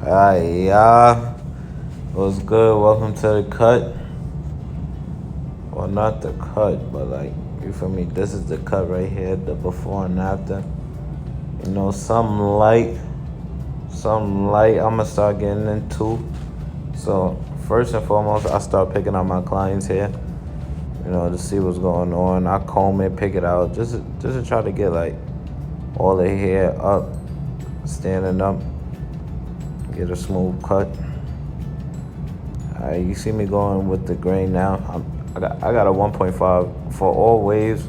Alright, y'all. What's good? Welcome to the cut. Well, not the cut, but like, you feel me? This is the cut right here, the before and after. You know, something light I'ma start getting into. So, first and foremost, I start picking out my clients here, to see what's going on. I comb it, pick it out, just to try to get like all the hair up, standing up, get a smooth cut. Alright, you see me going with the grain now. I got a 1.5 for all waves.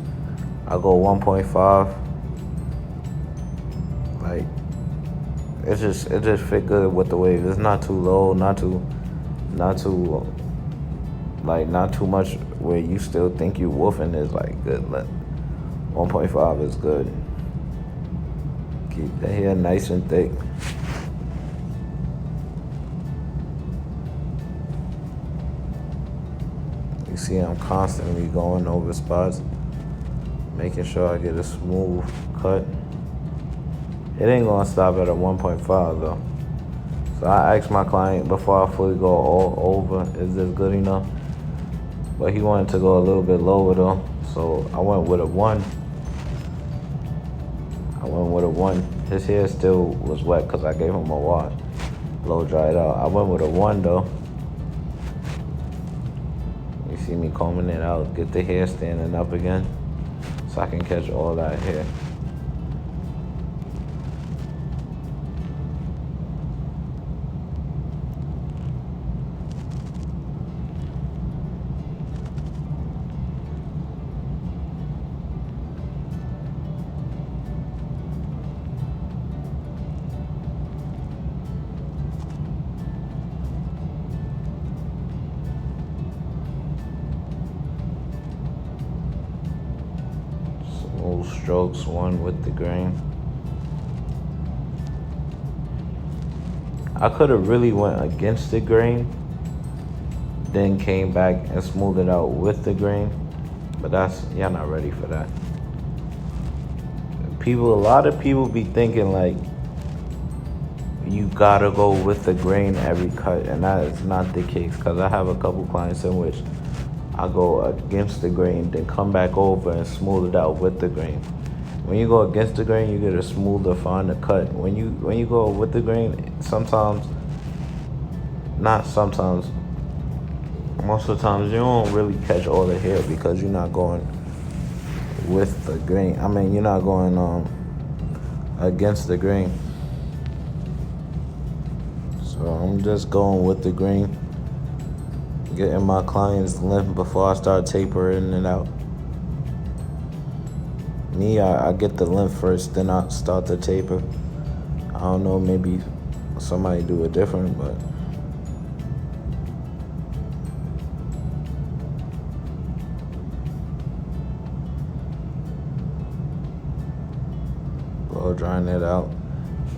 I go 1.5. Like it just fit good with the wave. It's not too low, not too not too much where you still think you woofing is like good. 1.5 is good. Keep the hair nice and thick. You see I'm constantly going over spots, making sure I get a smooth cut. It ain't gonna stop at a 1.5 though. So I asked my client before I fully go all over, is this good enough? But he wanted to go a little bit lower though. So I went with a 1. His hair still was wet because I gave him a wash. Blow dried out. I went with a 1 though. You see me combing it out, get the hair standing up again so I can catch all that hair. Smooth strokes, 1 with the grain. I could have really went against the grain, then came back and smoothed it out with the grain, but y'all not ready for that. A lot of people be thinking like you gotta go with the grain every cut, and that is not the case. Cause I have a couple clients in which I go against the grain, then come back over and smooth it out with the grain. When you go against the grain, you get a smoother, finer cut. When you go with the grain, most of the times you don't really catch all the hair because you're not going with the grain. I mean, you're not going against the grain. So I'm just going with the grain, getting my client's length before I start tapering it out. Me, I get the length first, then I start the taper. I don't know, maybe somebody do it different, but blow drying it out.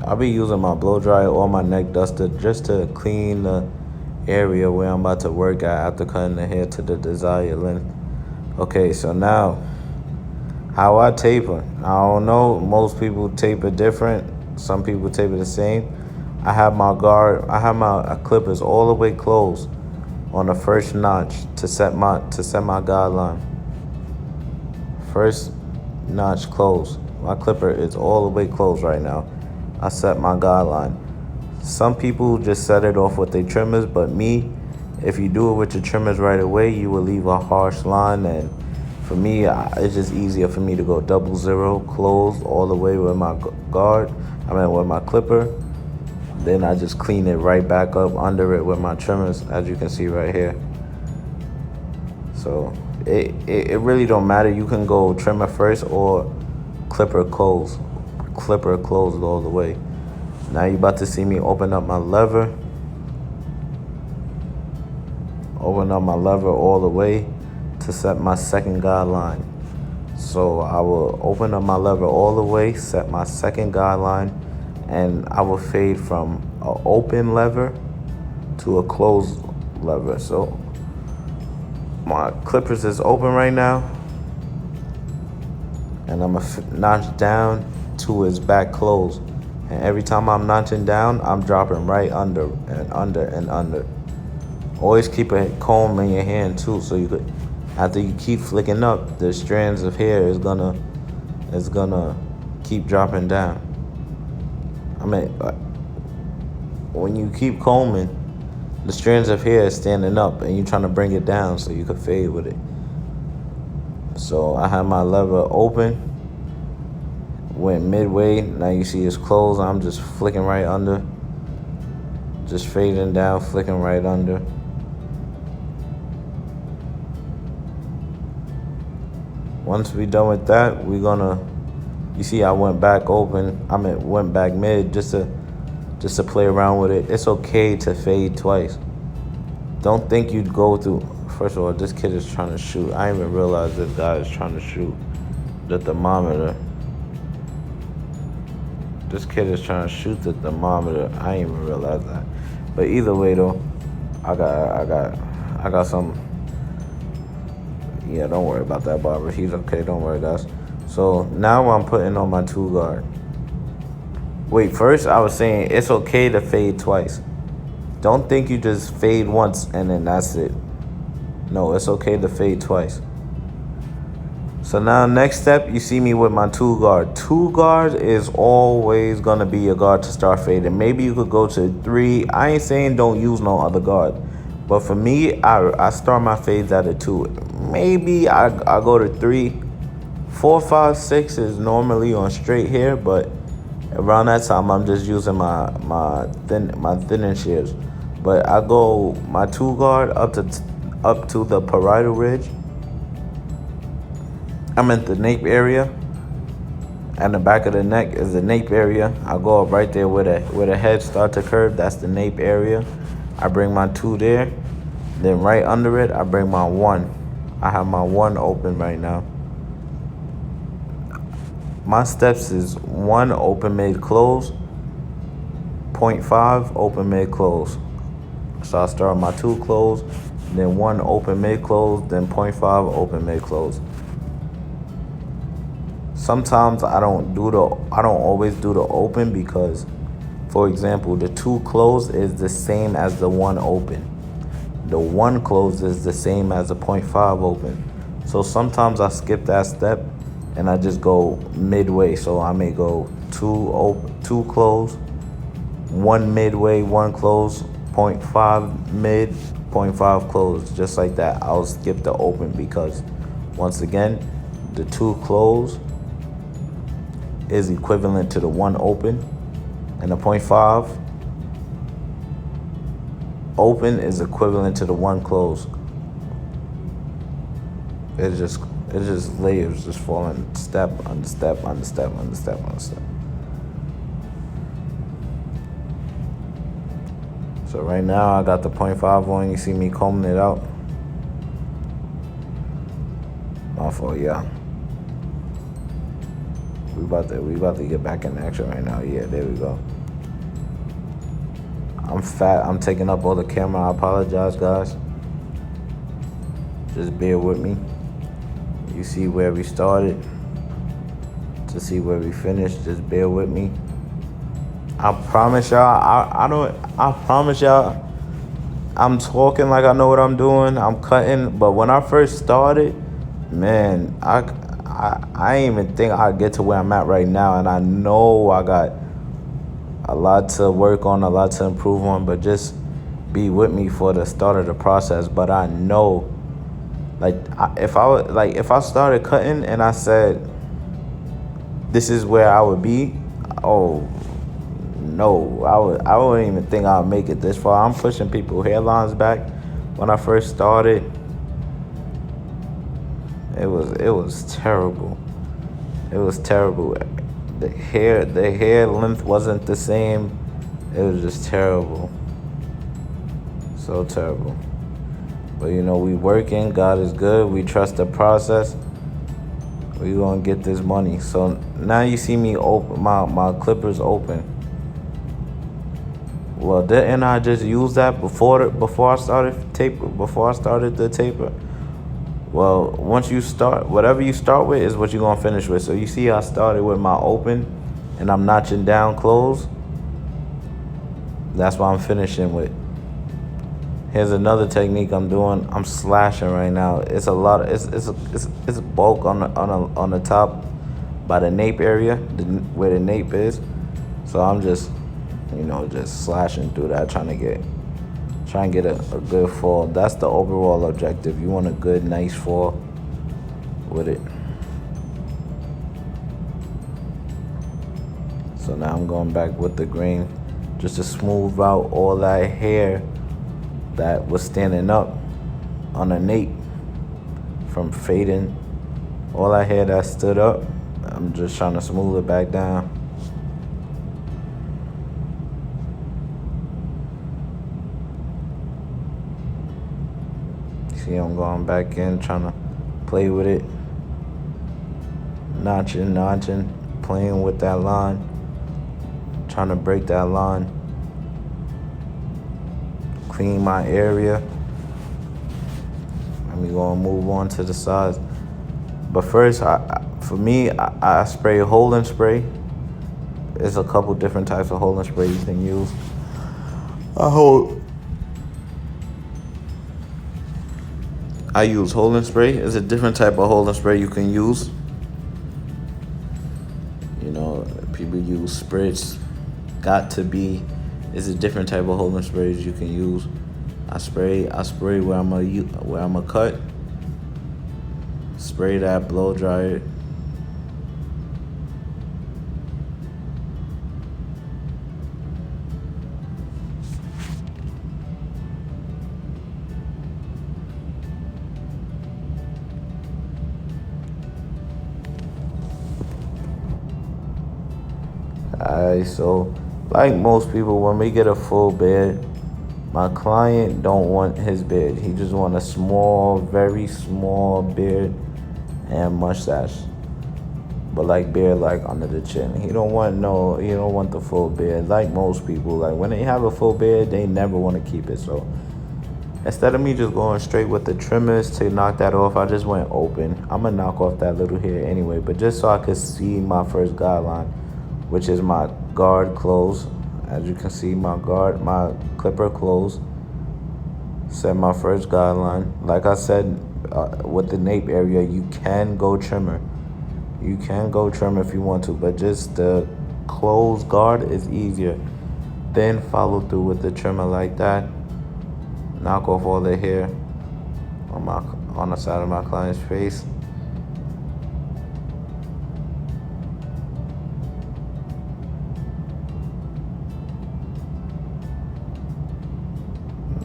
I'll be using my blow dryer or my neck duster just to clean the area where I'm about to work at after cutting the hair to the desired length. Okay, so now how I taper. I don't know. Most people taper different. Some people taper the same. I have my clippers all the way closed on the first notch to set my guideline. First notch closed. My clipper is all the way closed right now. I set my guideline. Some people just set it off with their trimmers, but me, if you do it with your trimmers right away, you will leave a harsh line. And for me, it's just easier for me to go 00 closed all the way with my with my clipper. Then I just clean it right back up under it with my trimmers, as you can see right here. So it really don't matter. You can go trimmer first or clipper closed all the way. Now you're about to see me open up my lever all the way to set my second guideline. So I will open up my lever all the way, set my second guideline, and I will fade from an open lever to a closed lever. So my clippers is open right now, and I'm gonna notch down to its back closed. And every time I'm notching down, I'm dropping right under and under and under. Always keep a comb in your hand too, so you could, after you keep flicking up, the strands of hair is gonna keep dropping down. I mean, when you keep combing, the strands of hair is standing up, and you're trying to bring it down so you could fade with it. So I have my lever open, went midway. Now you see it's closed. I'm just flicking right under, just fading down, flicking right under. Once we done with that, we're gonna, you see I went back open, went back mid just to play around with it. It's okay to fade twice. Don't think you'd go through, first of all, this kid is trying to shoot. I didn't even realize this guy is trying to shoot the thermometer. This kid is trying to shoot the thermometer. I didn't even realize that. But either way though, I got some. Yeah, don't worry about that, barber. He's okay. Don't worry, guys. So now I'm putting on my 2-guard. Wait, first I was saying it's okay to fade twice. Don't think you just fade once and then that's it. No, it's okay to fade twice. So now next step, you see me with my 2-guard. 2-guard is always gonna be your guard to start fading. Maybe you could go to 3. I ain't saying don't use no other guard. But for me, I start my fades at a 2. Maybe I go to 3. 4, 5, 6 is normally on straight hair, but around that time I'm just using my thinning shears. But I go my 2-guard up to the parietal ridge. I'm at the nape area, and the back of the neck is the nape area. I go up right there where the head start to curve. That's the nape area. I bring my 2 there. Then right under it, I bring my 1. I have my 1 open right now. My steps is 1 open mid close, 0.5 open mid close. So I start my 2 close, then 1 open mid close, then 0.5 open mid close. Sometimes I don't always do the open because, for example, the 2 close is the same as the 1 open. The 1 close is the same as the 0.5 open. So sometimes I skip that step and I just go midway. So I may go 2 close, 1 midway, 1 close, 0.5 mid, 0.5 close, just like that. I'll skip the open because, once again, the 2 close is equivalent to the 1 open, and the 0.5 open is equivalent to the 1 close. It's just layers, just falling step under step under step under step under step. So right now I got the 0.5 on. You see me combing it out. My fault, yeah. We about to get back in action right now. Yeah, there we go. I'm fat. I'm taking up all the camera. I apologize, guys. Just bear with me. You see where we started to see where we finished. Just bear with me. I promise y'all. I promise y'all. I'm talking like I know what I'm doing. I'm cutting, but when I first started, man, I ain't even think I'd get to where I'm at right now, and I know I got a lot to work on, a lot to improve on, but just be with me for the start of the process. But I know, if I started cutting and I said this is where I would be, oh no, I wouldn't even think I'll make it this far. I'm pushing people hairlines back. When I first started, it was terrible. It was terrible. The hair length wasn't the same. It was just terrible. So terrible. But we working. God is good. We trust the process. We gonna get this money. So now you see me open my clippers open. Well, didn't I just use that before I started the taper? Well, once you start, whatever you start with is what you're gonna finish with. So you see I started with my open, and I'm notching down close, that's what I'm finishing with. Here's another technique I'm doing. I'm slashing right now. It's a lot. It's bulk on the top by the nape area, where the nape is. So I'm just, just slashing through that, trying to get a good fall. That's the overall objective. You want a good, nice fall with it. So now I'm going back with the grain just to smooth out all that hair that was standing up on the nape from fading. All that hair that stood up, I'm just trying to smooth it back down. See, I'm going back in, trying to play with it. Notching, playing with that line. Trying to break that line. Clean my area. And we gonna move on to the sides. But first, for me, I spray hold and spray. There's a couple different types of hold and spray you can use. I use hold and spray. It's a different type of hold and spray you can use. People use spritz. Got to be. It's a different type of hold and sprays you can use. I spray where I'ma cut. Spray that, blow dry it. Alright, so like most people, when we get a full beard, my client don't want his beard. He just want a small, very small beard and mustache. But like beard like under the chin. He don't want the full beard. Like most people, like when they have a full beard, they never want to keep it. So instead of me just going straight with the trimmers to knock that off, I just went open. I'm gonna knock off that little hair anyway, but just so I could see my first guideline, which is my guard close. As you can see, my clipper close. Set my first guideline. Like I said, with the nape area, you can go trimmer. You can go trim if you want to, but just the close guard is easier. Then follow through with the trimmer like that. Knock off all the hair on the side of my client's face.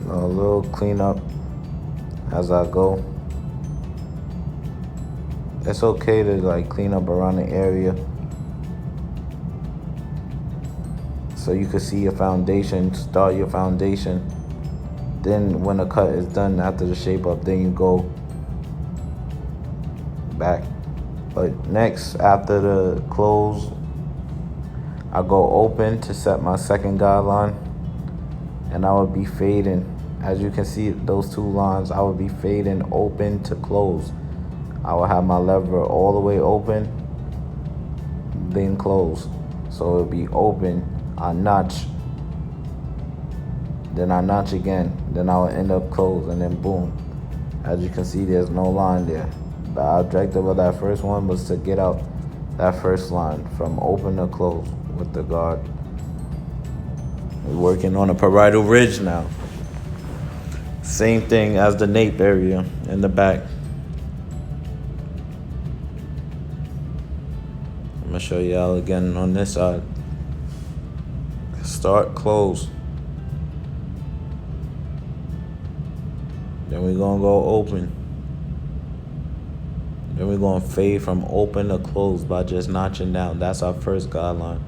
A little cleanup as I go. It's okay to clean up around the area so you can see your foundation, start your foundation. Then when the cut is done after the shape up, then you go back. But next, after the close, I go open to set my second guideline, and I would be fading. As you can see, those two lines, I would be fading open to close. I will have my lever all the way open, then close. So it'll be open, I notch, then I notch again, then I will end up closed, and then boom. As you can see, there's no line there. The objective of that first one was to get out that first line from open to close with the guard. We're working on a parietal ridge now. Same thing as the nape area in the back. I'm gonna show y'all again on this side. Start, close. Then we're gonna go open. Then we're gonna fade from open to close by just notching down. That's our first guideline.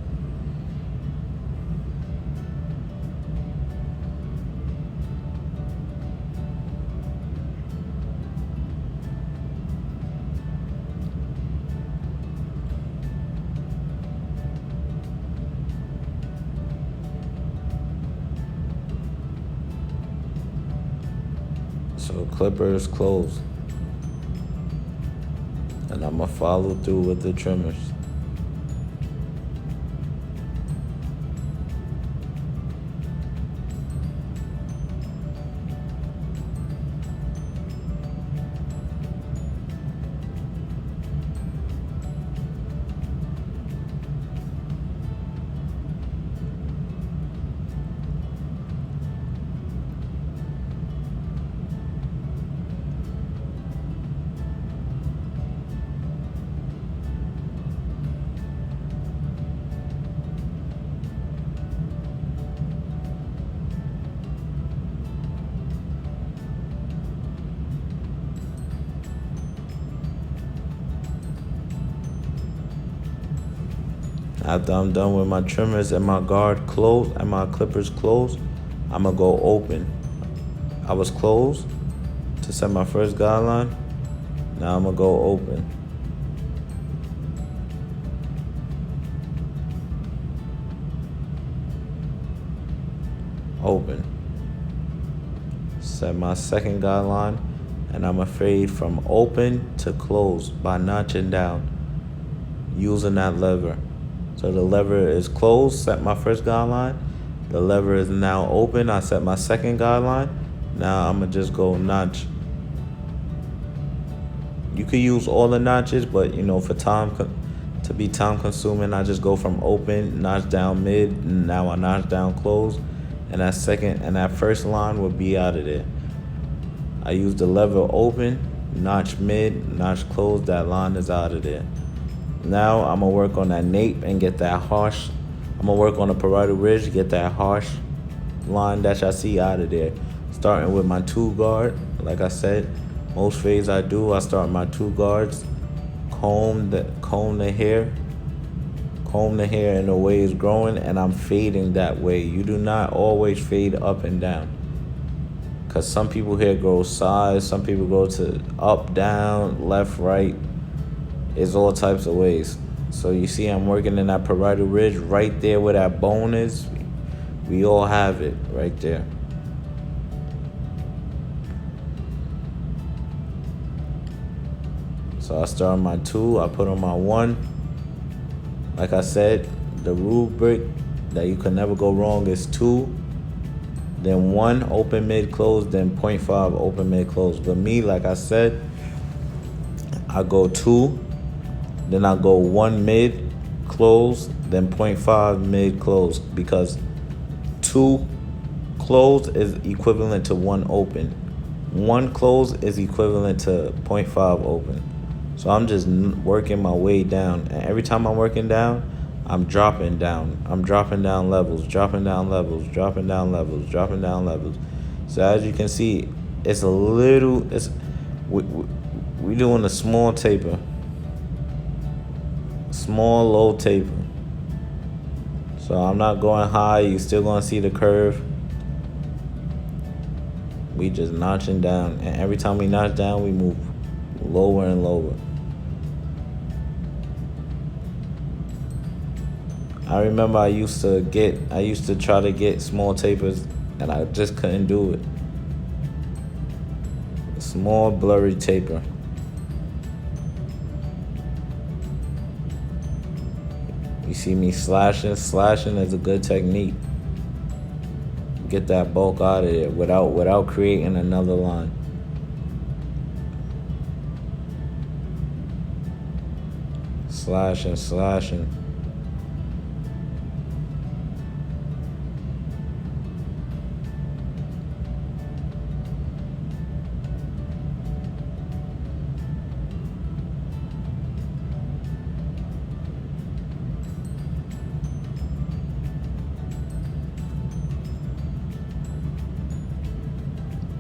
So clipper is closed. And I'm gonna follow through with the trimmers. After I'm done with my trimmers and my guard closed and my clippers closed, I'm gonna go open. I was closed to set my first guideline. Now I'm gonna go open. Open. Set my second guideline, and I'm afraid from open to close by notching down using that lever. So the lever is closed, set my first guideline. The lever is now open, I set my second guideline. Now I'm gonna just go notch. You could use all the notches, but for to be time consuming, I just go from open, notch down mid, and now I notch down close. And that first line will be out of there. I use the lever open, notch mid, notch close, that line is out of there. Now I'm gonna work on that nape and get that harsh. I'm gonna work on the parietal ridge, get that harsh line that y'all see out of there. Starting with my 2 guard, like I said, most fades I start my 2 guards, comb the hair in the way it's growing, and I'm fading that way. You do not always fade up and down, because some people hair grow sides, some people go to up, down, left, right. It's all types of ways. So you see I'm working in that parietal ridge right there where that bone is. We all have it right there. So I start on my 2, I put on my 1. Like I said, the rubric that you can never go wrong is 2, then 1 open mid close, then 0.5 open mid close. But me, like I said, I go 2, then I go 1 mid close, then 0.5 mid close, because 2 close is equivalent to 1 open. 1 close is equivalent to 0.5 open. So I'm just working my way down. And every time I'm working down, I'm dropping down. I'm dropping down levels, dropping down levels, dropping down levels, dropping down levels. So as you can see, it's we doing a small taper. Small, low taper. So I'm not going high. You're still going to see the curve. We just notching down. And every time we notch down, we move lower and lower. I remember I used to try to get small tapers, and I just couldn't do it. A small, blurry taper. You see me slashing. Slashing is a good technique. Get that bulk out of there without creating another line. Slashing.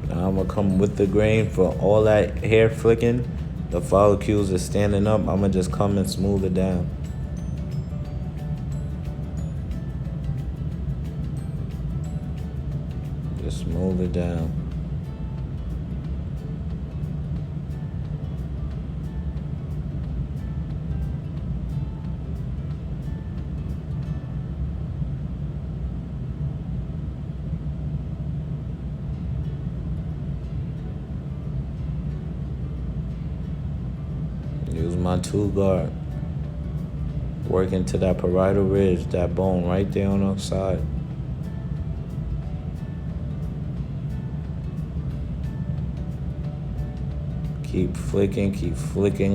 Now I'm gonna come with the grain for all that hair flicking. The follicles is standing up. I'm gonna just come and smooth it down. Just smooth it down. Use my 2 guard. Working to that parietal ridge, that bone right there on the side. Keep flicking,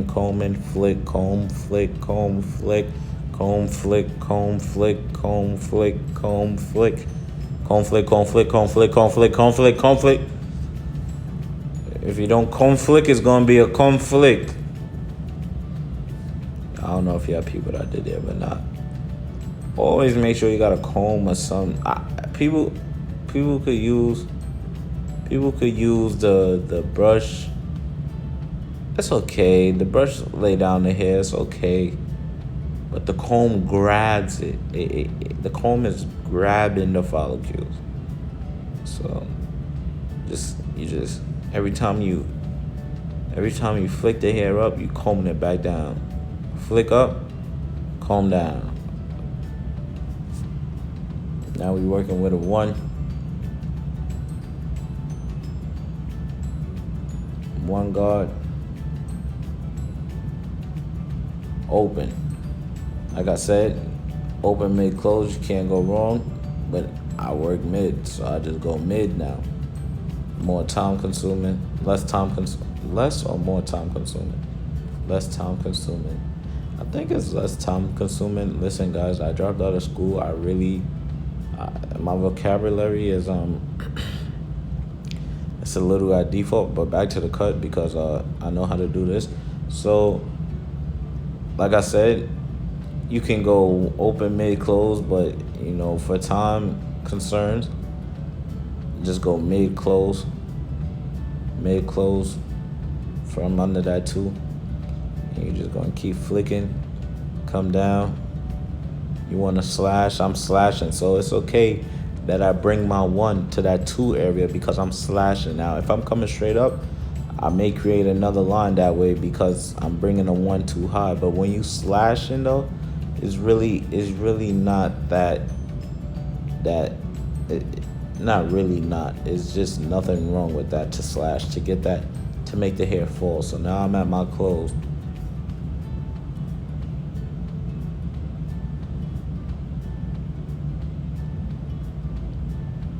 combing, flick, comb, flick, comb, flick, comb, flick, comb, flick, comb, flick, comb, flick, comb, flick, comb, flick, comb, flick, comb, flick, comb, flick, comb, flick. If you don't comb flick, it's gonna be a conflict. I don't know if you have people that did that, but not. Always make sure you got a comb or something. People could use the brush. It's okay. The brush lay down the hair. It's okay. but the comb grabs it. The comb is grabbing the follicles. So you just every time you flick the hair up, you comb it back down. Flick up, comb down. Now we're working with a one guard, open. Like I said, open, mid, close, you can't go wrong. But I work mid, so I just go mid now. More time consuming, less or more time consuming? Less time consuming. I think it's less time consuming. Listen, guys, I dropped out of school. My vocabulary is it's a little at default, but back to the cut because I know how to do this. So, like I said, you can go open, mid, close, but for time concerns, just go mid, close from under that two. And you're just gonna keep flicking, come down. You want to slash, I'm slashing, so it's okay that I bring my one to that two area because I'm slashing. Now, if I'm coming straight up, I may create another line that way because I'm bringing a one too high. But when you slashing though, it's really not not. It's just nothing wrong with that to slash to get that to make the hair fall. So now I'm at my close.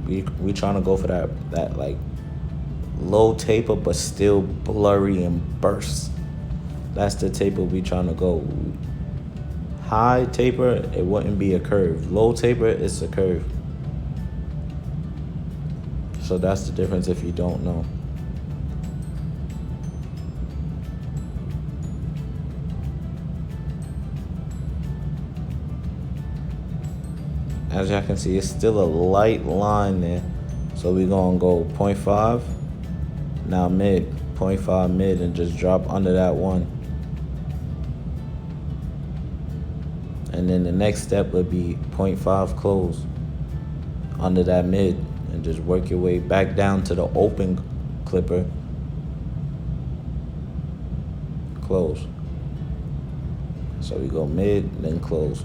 We trying to go for that like low taper but still blurry and burst. That's the taper we trying to go. High taper, it wouldn't be a curve. Low taper, it's a curve. So that's the difference if you don't know. As y'all can see, it's still a light line there. So we're going to go 0.5. Now mid, 0.5 mid, and just drop under that one. And then the next step would be 0.5 close under that mid. And just work your way back down to the open clipper. Close. So we go mid, then close.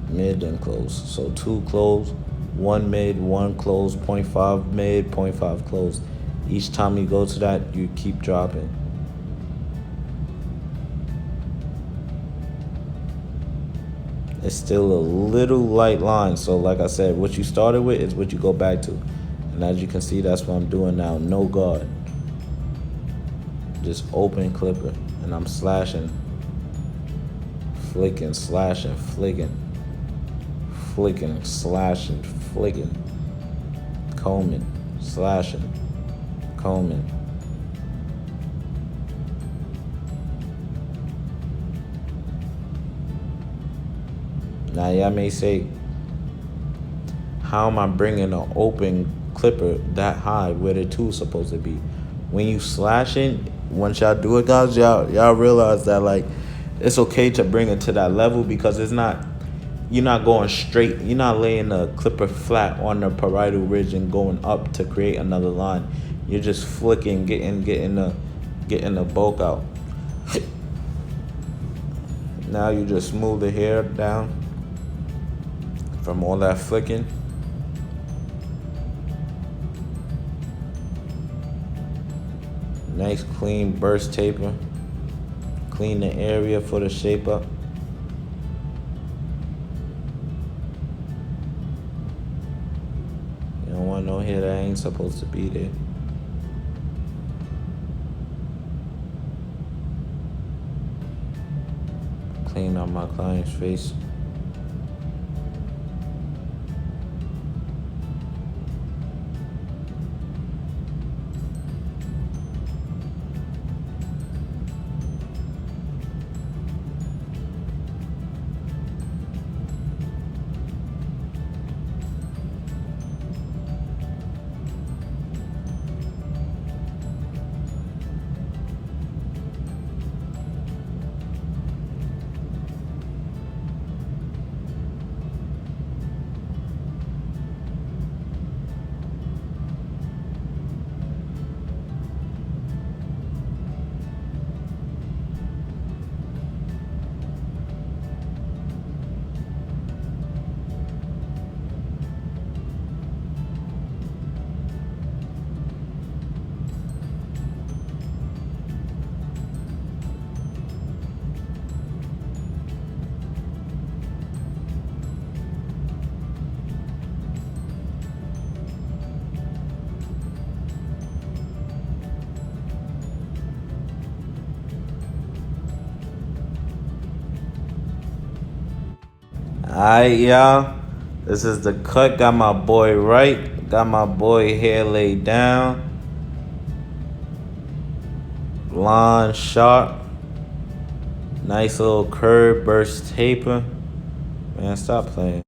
Mid, then close. So two close, one mid, one close, 0.5 mid, 0.5 close. Each time you go to that, you keep dropping. It's still a little light line. So like I said, what you started with is what you go back to. And as you can see, that's what I'm doing now. No guard. Just open clipper. And I'm slashing, flicking, slashing, flicking, slashing, flicking, combing, slashing, combing. Now y'all may say, how am I bringing an open clipper that high where the two's supposed to be? When you slashing, once y'all do it, guys, y'all realize that like it's okay to bring it to that level because you're not going straight. You're not laying the clipper flat on the parietal ridge and going up to create another line. You're just flicking, getting the bulk out. Now you just smooth the hair down from all that flicking. Nice clean burst taper. Clean the area for the shape up. You don't want no hair that ain't supposed to be there. Clean up my client's face. Alright, y'all. This is the cut. Got my boy right. Got my boy hair laid down. Line sharp. Nice little curve burst taper. Man, stop playing.